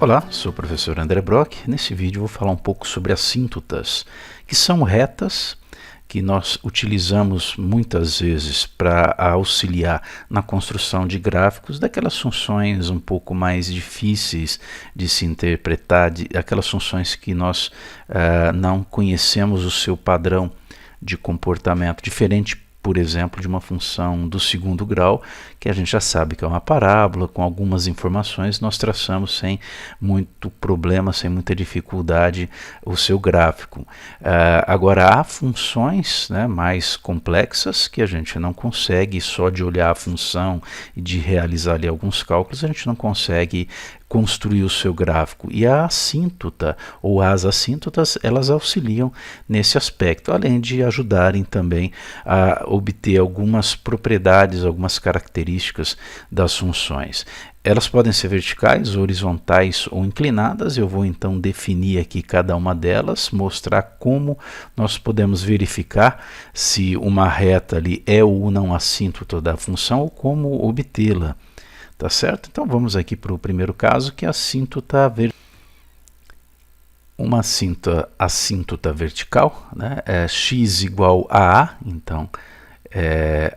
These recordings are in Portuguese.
Olá, sou o professor André Brock. Nesse vídeo vou falar um pouco sobre assíntotas, que são retas que nós utilizamos muitas vezes para auxiliar na construção de gráficos, daquelas funções um pouco mais difíceis de se interpretar, aquelas funções que nós não conhecemos o seu padrão de comportamento, diferente, por exemplo, de uma função do segundo grau, que a gente já sabe que é uma parábola, com algumas informações nós traçamos sem muito problema, sem muita dificuldade o seu gráfico. Agora, há funções, né, mais complexas que a gente não consegue, só de olhar a função e de realizar ali alguns cálculos, a gente não consegue construir o seu gráfico, e a assíntota ou as assíntotas, elas auxiliam nesse aspecto, além de ajudarem também a obter algumas propriedades, algumas características das funções. Elas podem ser verticais, horizontais ou inclinadas. Eu vou então definir aqui cada uma delas, mostrar como nós podemos verificar se uma reta ali é ou não assíntota da função, ou como obtê-la. Tá certo? Então vamos aqui para o primeiro caso, que é a assíntota vertical. Uma assíntota vertical, né, é x igual a A. Então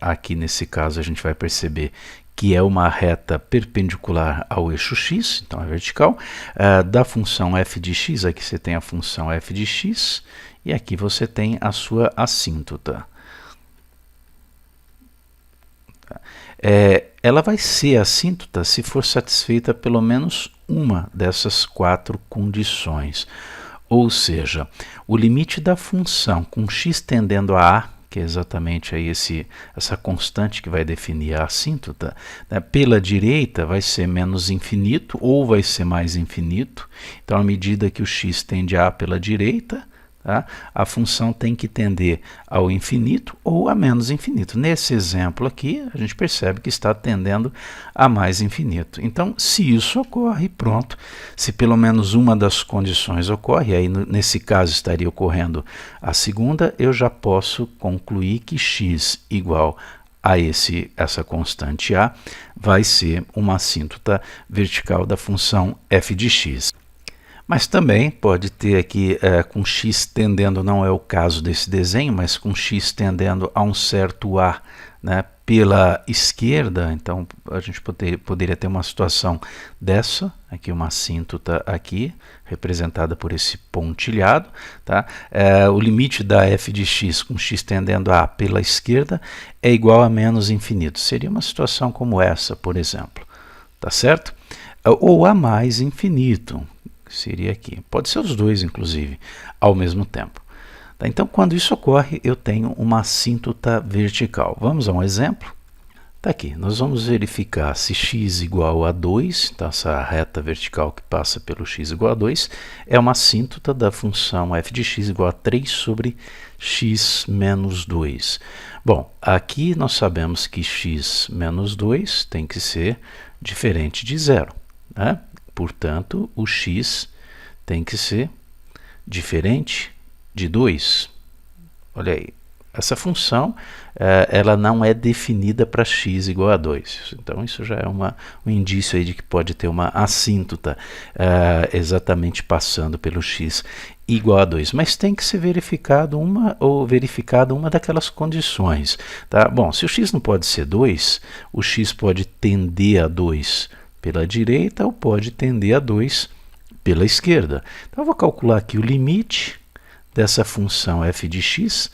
aqui nesse caso a gente vai perceber que é uma reta perpendicular ao eixo x, então é vertical, da função f de x. Aqui você tem a função f de x e aqui você tem a sua assíntota. Ela vai ser assíntota se for satisfeita pelo menos uma dessas quatro condições. Ou seja, o limite da função com x tendendo a A, que é exatamente aí essa constante que vai definir a assíntota, né, pela direita vai ser menos infinito ou vai ser mais infinito. Então, à medida que o x tende a A pela direita, tá, a função tem que tender ao infinito ou a menos infinito. Nesse exemplo aqui, a gente percebe que está tendendo a mais infinito. Então, se isso ocorre, pronto. Se pelo menos uma das condições ocorre, aí nesse caso estaria ocorrendo a segunda, eu já posso concluir que x igual a essa constante A vai ser uma assíntota vertical da função f de x. Mas também pode ter aqui com x tendendo, não é o caso desse desenho, mas com x tendendo a um certo A, né, pela esquerda. Então a gente poderia ter uma situação dessa, aqui uma assíntota aqui, representada por esse pontilhado. Tá? O limite da f de x com x tendendo a A pela esquerda é igual a menos infinito. Seria uma situação como essa, por exemplo. Tá certo? Ou a mais infinito. Seria aqui. Pode ser os dois, inclusive, ao mesmo tempo. Tá? Então, quando isso ocorre, eu tenho uma assíntota vertical. Vamos a um exemplo? Tá aqui. Nós vamos verificar se x igual a 2, então essa reta vertical que passa pelo x igual a 2, é uma assíntota da função f de x igual a 3 sobre x menos 2. Bom, aqui nós sabemos que x menos 2 tem que ser diferente de zero, né? Portanto, o x tem que ser diferente de 2. Olha aí, essa função ela não é definida para x igual a 2. Então, isso já é um indício aí de que pode ter uma assíntota exatamente passando pelo x igual a 2. Mas tem que ser verificada uma daquelas condições. Tá? Bom, se o x não pode ser 2, o x pode tender a 2 pela direita ou pode tender a 2 pela esquerda. Então, eu vou calcular aqui o limite dessa função f de x,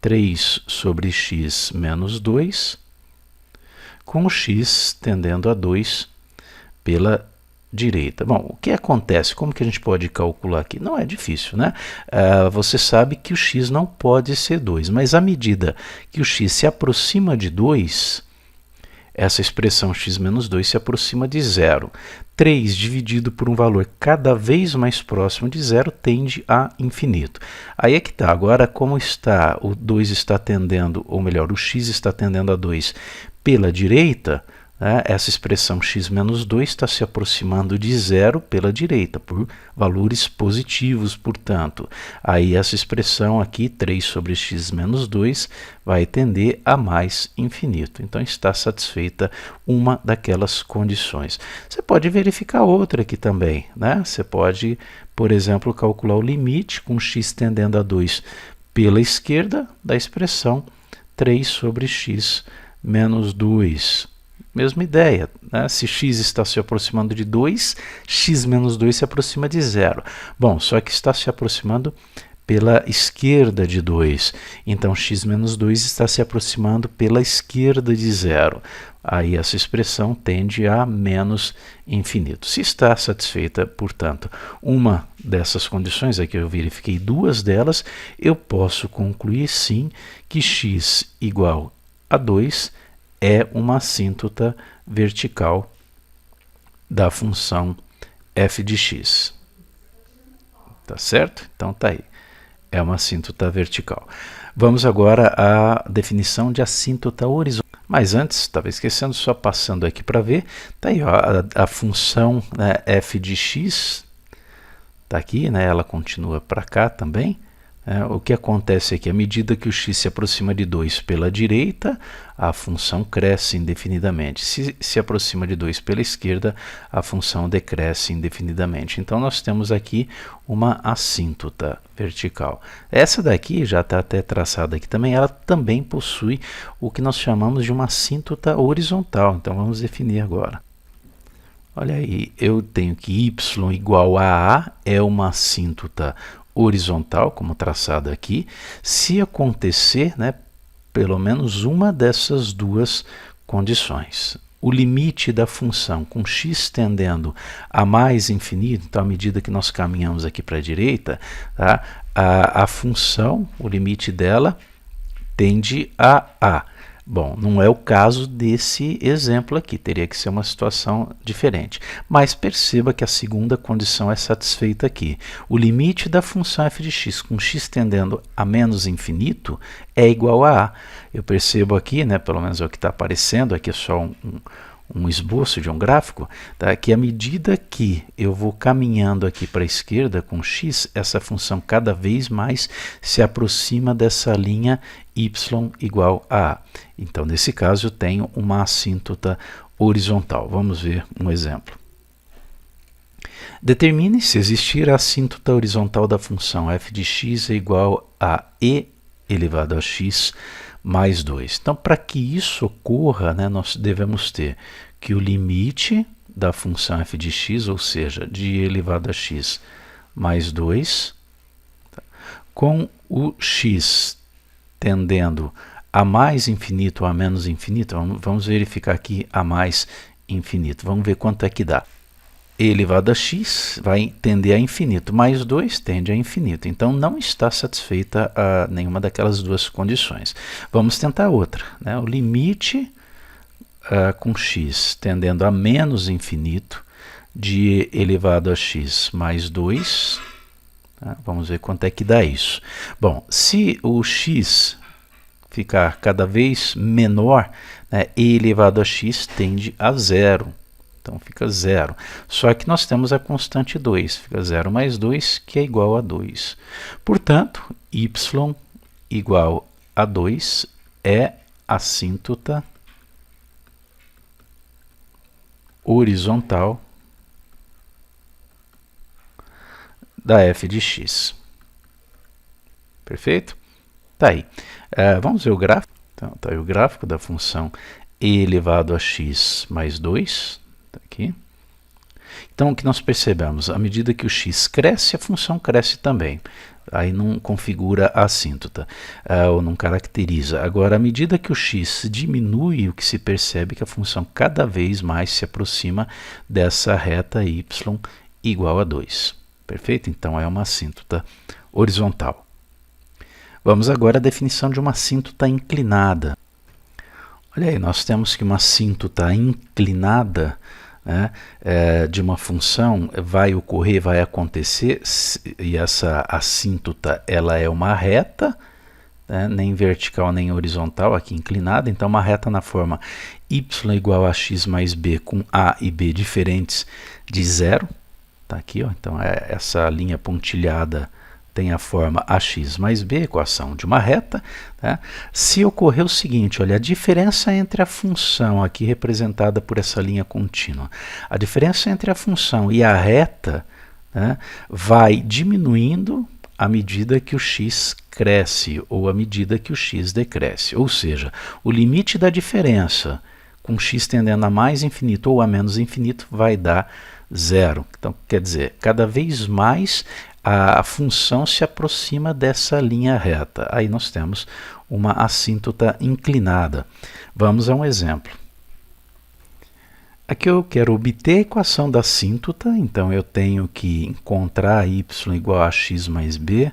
3 sobre x menos 2, com o x tendendo a 2 pela direita. Bom, o que acontece? Como que a gente pode calcular aqui? Não é difícil, né? Você sabe que o x não pode ser 2, mas à medida que o x se aproxima de 2, essa expressão x menos 2 se aproxima de zero. 3 dividido por um valor cada vez mais próximo de zero tende a infinito. Aí é que está. Agora, como está, o 2 está tendendo, ou melhor, o x está tendendo a 2 pela direita, né? Essa expressão x menos 2 está se aproximando de zero pela direita, por valores positivos, portanto. Aí essa expressão aqui, 3 sobre x menos 2, vai tender a mais infinito. Então está satisfeita uma daquelas condições. Você pode verificar outra aqui também, né? Você pode, por exemplo, calcular o limite com x tendendo a 2 pela esquerda da expressão 3 sobre x menos 2. Mesma ideia, né? Se x está se aproximando de 2, x menos 2 se aproxima de zero. Bom, só que está se aproximando pela esquerda de 2. Então, x menos 2 está se aproximando pela esquerda de zero. Aí essa expressão tende a menos infinito. Se está satisfeita, portanto, uma dessas condições, aqui eu verifiquei duas delas, eu posso concluir sim que x igual a 2 é uma assíntota vertical da função f de x. Tá certo? Então tá aí. É uma assíntota vertical. Vamos agora à definição de assíntota horizontal. Mas antes, estava esquecendo, só passando aqui para ver, tá aí ó, a função, né, f de x, está aqui, né, ela continua para cá também. O que acontece aqui? À medida que o x se aproxima de 2 pela direita, a função cresce indefinidamente. Se aproxima de 2 pela esquerda, a função decresce indefinidamente. Então, nós temos aqui uma assíntota vertical. Essa daqui, já está até traçada aqui também, ela também possui o que nós chamamos de uma assíntota horizontal. Então, vamos definir agora. Olha aí, eu tenho que y igual a A é uma assíntota horizontal, como traçado aqui, se acontecer, né, pelo menos uma dessas duas condições. O limite da função com x tendendo a mais infinito, então à medida que nós caminhamos aqui para a direita, tá, a função, o limite dela, tende a A. Bom, não é o caso desse exemplo aqui, teria que ser uma situação diferente. Mas perceba que a segunda condição é satisfeita aqui. O limite da função f de x com x tendendo a menos infinito é igual a A. Eu percebo aqui, né, pelo menos é o que está aparecendo, aqui é só um esboço de um gráfico, tá? Que à medida que eu vou caminhando aqui para a esquerda com x, essa função cada vez mais se aproxima dessa linha y igual a A. Então, nesse caso, eu tenho uma assíntota horizontal. Vamos ver um exemplo. Determine se existir a assíntota horizontal da função f de x é igual a e elevado a x mais 2. Então, para que isso ocorra, né, nós devemos ter que o limite da função f de x, ou seja, de e elevado a x mais 2, tá, com o x tendendo a mais infinito ou a menos infinito, vamos verificar aqui a mais infinito. Vamos ver quanto é que dá. E elevado a x vai tender a infinito, mais 2 tende a infinito. Então, não está satisfeita nenhuma daquelas duas condições. Vamos tentar outra, né? O limite com x tendendo a menos infinito de e elevado a x mais 2. Tá? Vamos ver quanto é que dá isso. Bom, se o x ficar cada vez menor, né, e elevado a x tende a zero. Então, fica zero. Só que nós temos a constante 2. Fica 0 mais 2, que é igual a 2. Portanto, y igual a 2 é assíntota horizontal da f de x. Perfeito? Tá aí. Vamos ver o gráfico. Então, tá aí o gráfico da função e elevado a x mais 2. Aqui. Então, o que nós percebemos? À medida que o x cresce, a função cresce também. Aí não configura a assíntota, ou não caracteriza. Agora, à medida que o x diminui, o que se percebe é que a função cada vez mais se aproxima dessa reta y igual a 2. Perfeito? Então, é uma assíntota horizontal. Vamos agora à definição de uma assíntota inclinada. Olha aí, nós temos que uma assíntota inclinada, né, de uma função vai ocorrer, vai acontecer, e essa assíntota ela é uma reta, né, nem vertical nem horizontal, aqui inclinada. Então uma reta na forma y igual a x mais b com a e b diferentes de zero. Tá aqui, ó. Então essa linha pontilhada tem a forma ax mais b, equação de uma reta. Tá? Se ocorrer o seguinte, olha, a diferença entre a função aqui representada por essa linha contínua, a diferença entre a função e a reta, né, vai diminuindo à medida que o x cresce ou à medida que o x decresce. Ou seja, o limite da diferença com x tendendo a mais infinito ou a menos infinito vai dar zero. Então, quer dizer, cada vez mais a função se aproxima dessa linha reta. Aí nós temos uma assíntota inclinada. Vamos a um exemplo. Aqui eu quero obter a equação da assíntota, então eu tenho que encontrar y igual a x mais b.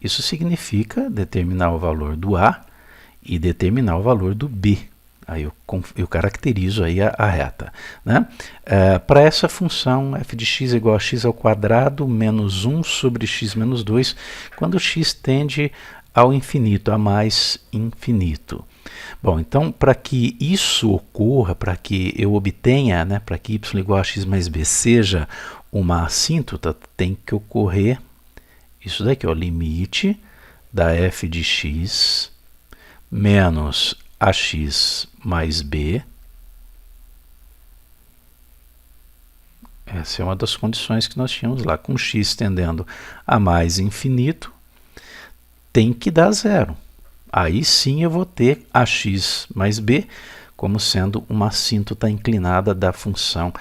Isso significa determinar o valor do a e determinar o valor do b. Aí eu caracterizo aí a reta. Né? Para essa função, f de x igual a x ao quadrado menos 1 sobre x menos 2, quando x tende ao infinito, a mais infinito. Bom, então, para que isso ocorra, para que eu obtenha, né, para que y igual a x mais b seja uma assíntota, tem que ocorrer isso daqui, ó, limite da f de x menos ax mais b. Essa é uma das condições que nós tínhamos lá. Com x tendendo a mais infinito, tem que dar zero. Aí sim eu vou ter ax mais b como sendo uma assíntota inclinada da função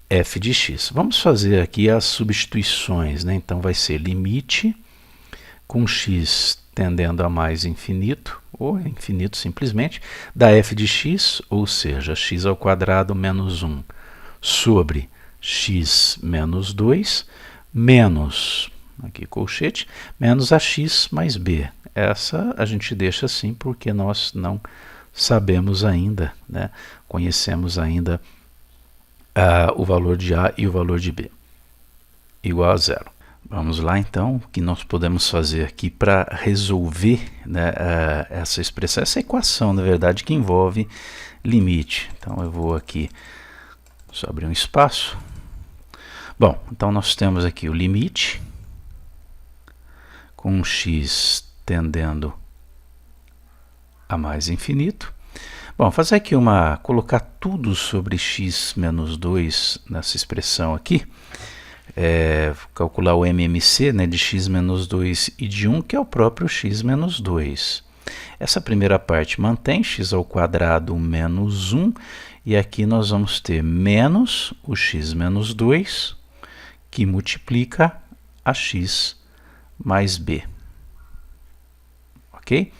f de x. Vamos fazer aqui as substituições, né? Então vai ser limite com x tendendo a mais infinito, ou infinito simplesmente, da f de x, ou seja, x ao quadrado menos 1 sobre x menos 2, menos, aqui colchete, menos ax mais b. Essa a gente deixa assim porque nós não sabemos ainda, né? Conhecemos ainda o valor de a e o valor de b, igual a zero. Vamos lá, então, o que nós podemos fazer aqui para resolver, né, essa expressão, essa equação, na verdade, que envolve limite. Então, eu vou aqui só abrir um espaço. Bom, então nós temos aqui o limite com x tendendo a mais infinito. Bom, fazer aqui colocar tudo sobre x menos 2 nessa expressão aqui. Calcular o MMC, né, de x menos 2 e de 1, que é o próprio x menos 2. Essa primeira parte mantém x ao quadrado menos 1, e aqui nós vamos ter menos o x menos 2, que multiplica a x mais b. Ok?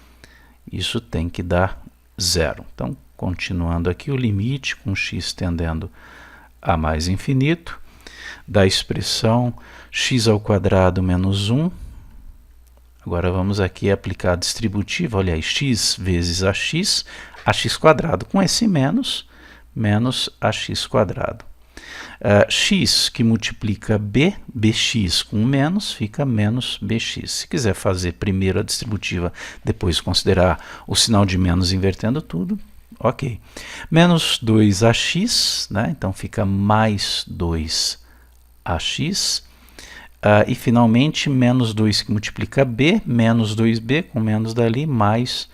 Isso tem que dar zero. Então, continuando aqui, o limite com x tendendo a mais infinito, da expressão x ao quadrado menos 1. Agora vamos aqui aplicar a distributiva, olha aí, x vezes ax quadrado com esse menos ax quadrado. X que multiplica b, bx com menos, fica menos bx. Se quiser fazer primeiro a distributiva, depois considerar o sinal de menos invertendo tudo, ok. Menos 2ax, né? Então fica mais 2ax. E finalmente, menos 2 que multiplica b, menos 2b, com menos dali, mais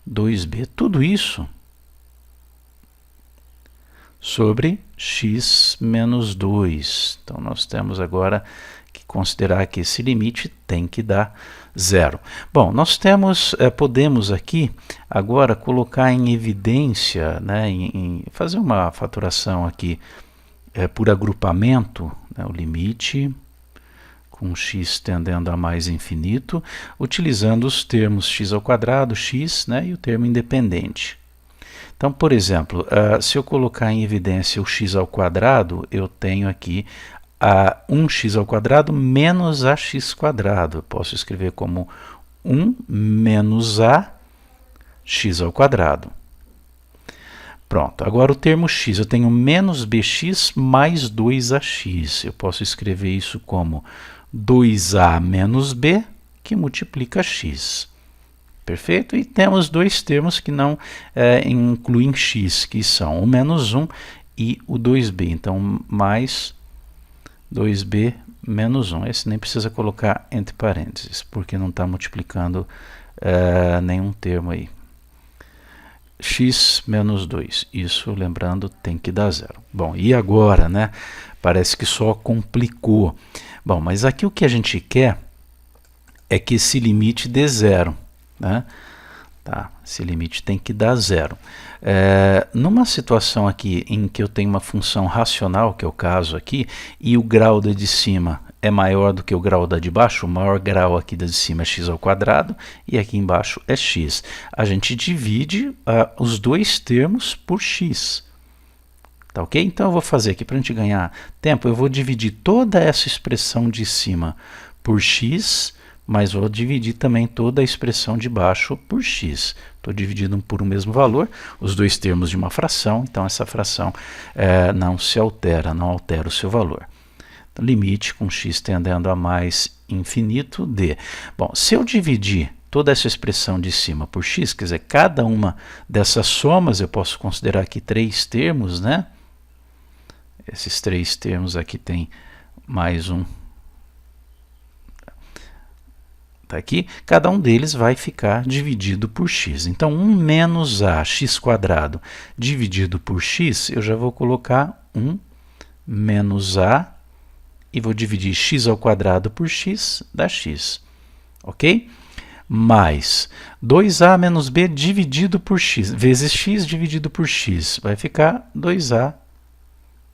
2b. Tudo isso sobre x menos 2. Então, nós temos agora que considerar que esse limite tem que dar zero. Bom, nós temos, podemos aqui agora colocar em evidência, né, fazer uma fatoração aqui por agrupamento, né, o limite com x tendendo a mais infinito, utilizando os termos x ao quadrado, x, né, e o termo independente. Então, por exemplo, se eu colocar em evidência o x ao quadrado, eu tenho aqui 1x ao quadrado menos ax quadrado. Eu posso escrever como 1 menos a x ao quadrado. Pronto, agora o termo x, eu tenho menos bx mais 2ax. Eu posso escrever isso como 2a menos b, que multiplica x. Perfeito? E temos dois termos que não incluem x, que são o menos 1 e o 2b. Então, mais 2b menos 1. Esse nem precisa colocar entre parênteses, porque não está multiplicando nenhum termo aí. X menos 2. Isso, lembrando, tem que dar zero. Bom, e agora, né? Parece que só complicou. Bom, mas aqui o que a gente quer é que esse limite dê zero, né? Tá, esse limite tem que dar zero. Numa situação aqui em que eu tenho uma função racional, que é o caso aqui, e o grau da de cima é maior do que o grau da de baixo, o maior grau aqui da de cima é x ao quadrado, e aqui embaixo é x. A gente divide os dois termos por x. Tá ok? Então eu vou fazer aqui, para a gente ganhar tempo, eu vou dividir toda essa expressão de cima por x, mas vou dividir também toda a expressão de baixo por x. Estou dividindo por um mesmo valor, os dois termos de uma fração, então essa fração não se altera, não altera o seu valor. Então, limite com x tendendo a mais infinito de... Bom, se eu dividir toda essa expressão de cima por x, quer dizer, cada uma dessas somas, eu posso considerar aqui três termos, né? Esses três termos aqui tem mais um. Tá aqui, cada um deles vai ficar dividido por x. Então, 1 menos a x quadrado dividido por x, eu já vou colocar 1 menos a e vou dividir x ao quadrado por x, dá x. Ok? Mais 2a menos b dividido por x, vezes x dividido por x, vai ficar 2a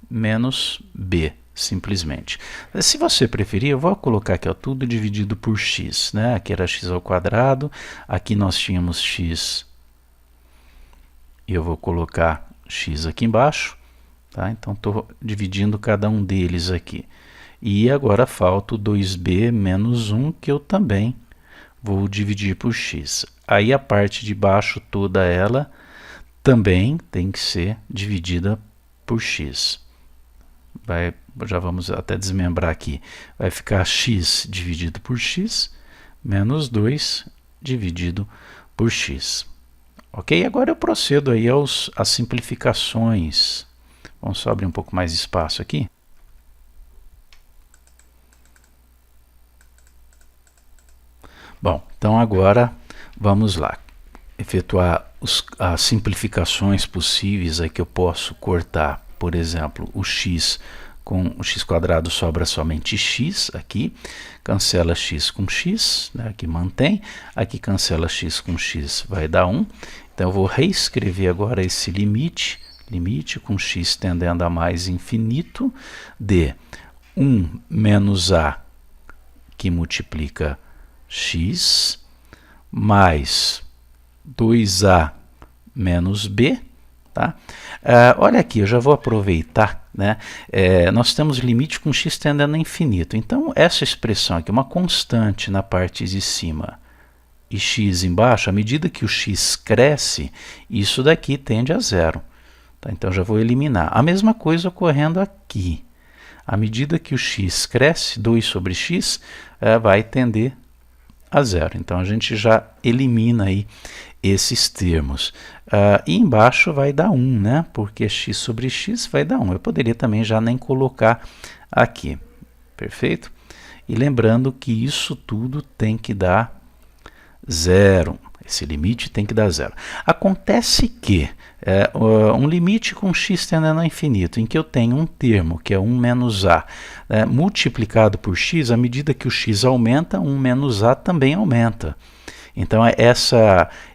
menos b. Simplesmente. Se você preferir, eu vou colocar aqui tudo dividido por x, né? Aqui era x ao quadrado, aqui nós tínhamos x, e eu vou colocar x aqui embaixo, tá? Então estou dividindo cada um deles aqui. E agora falta o 2b menos 1, que eu também vou dividir por x. Aí a parte de baixo toda ela também tem que ser dividida por x. Já vamos até desmembrar aqui. Vai ficar x dividido por x menos 2 dividido por x. Ok? Agora eu procedo aí às simplificações. Vamos só abrir um pouco mais de espaço aqui. Bom, então agora vamos lá. Efetuar as simplificações possíveis aí que eu posso cortar. Por exemplo, o x com o x quadrado sobra somente x aqui, cancela x com x, né, aqui mantém, aqui cancela x com x, vai dar 1. Então eu vou reescrever agora esse limite com x tendendo a mais infinito, de 1 menos a, que multiplica x, mais 2a menos b. Tá? Olha aqui, eu já vou aproveitar, né? Nós temos limite com x tendendo a infinito. Então, essa expressão aqui, uma constante na parte de cima e x embaixo, à medida que o x cresce, isso daqui tende a zero. Tá? Então, já vou eliminar. A mesma coisa ocorrendo aqui. À medida que o x cresce, 2 sobre x vai tender a zero. Então, a gente já elimina aí esses termos. E embaixo vai dar 1, né? Porque x sobre x vai dar 1. Eu poderia também já nem colocar aqui. Perfeito? E lembrando que isso tudo tem que dar zero. Esse limite tem que dar zero. Acontece que um limite com x tendendo a infinito, em que eu tenho um termo, que é 1 menos a, multiplicado por x, à medida que o x aumenta, 1 menos a também aumenta. Então,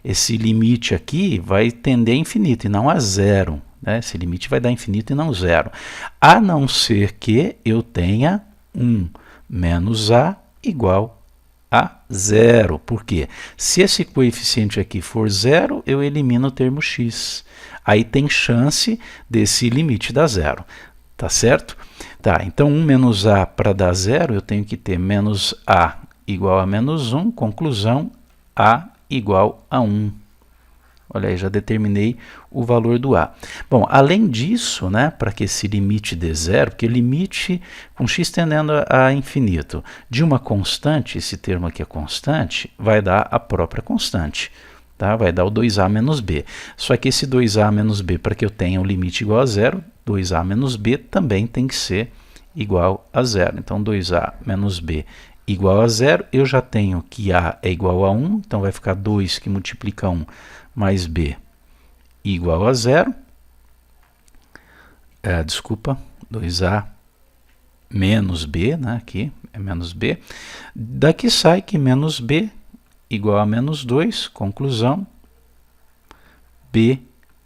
esse limite aqui vai tender a infinito e não a zero. Né? Esse limite vai dar infinito e não zero. A não ser que eu tenha 1 menos a igual a zero. Por quê? Se esse coeficiente aqui for zero, eu elimino o termo x. Aí tem chance desse limite dar zero. Tá certo? Tá, então 1 menos a para dar zero, eu tenho que ter menos a igual a menos 1. Conclusão, a igual a 1. Olha aí, já determinei o valor do A. Bom, além disso, né, para que esse limite dê zero, porque limite com x tendendo a infinito de uma constante, esse termo aqui é constante, vai dar a própria constante. Tá? Vai dar o 2a menos b. Só que esse 2a menos b, para que eu tenha o limite igual a zero, 2a menos b também tem que ser igual a zero. Então, 2a menos b igual a zero, eu já tenho que a é igual a 1, então vai ficar 2 que multiplica 1 mais b igual a zero. Desculpa, 2a menos b, né, aqui é menos b. Daqui sai que menos b igual a menos 2, conclusão, b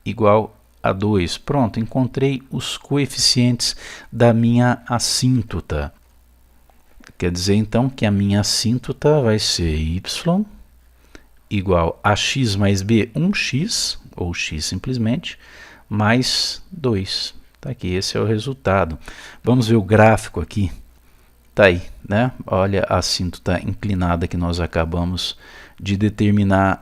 igual a 2. Pronto, encontrei os coeficientes da minha assíntota. Quer dizer, então, que a minha assíntota vai ser y igual a x mais b, 1x, ou x simplesmente, mais 2. Tá aqui, esse é o resultado. Vamos ver o gráfico aqui. Tá aí, né? Olha a assíntota inclinada que nós acabamos de determinar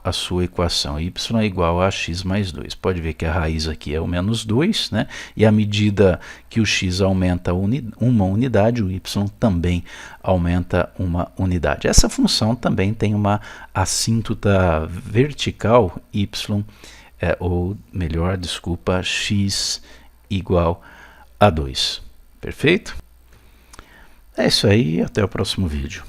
a sua equação. Y é igual a x mais 2. Pode ver que a raiz aqui é o menos 2, né? E à medida que o x aumenta uma unidade, o y também aumenta uma unidade. Essa função também tem uma assíntota vertical, y, ou melhor, desculpa, x igual a 2. Perfeito? É isso aí, até o próximo vídeo.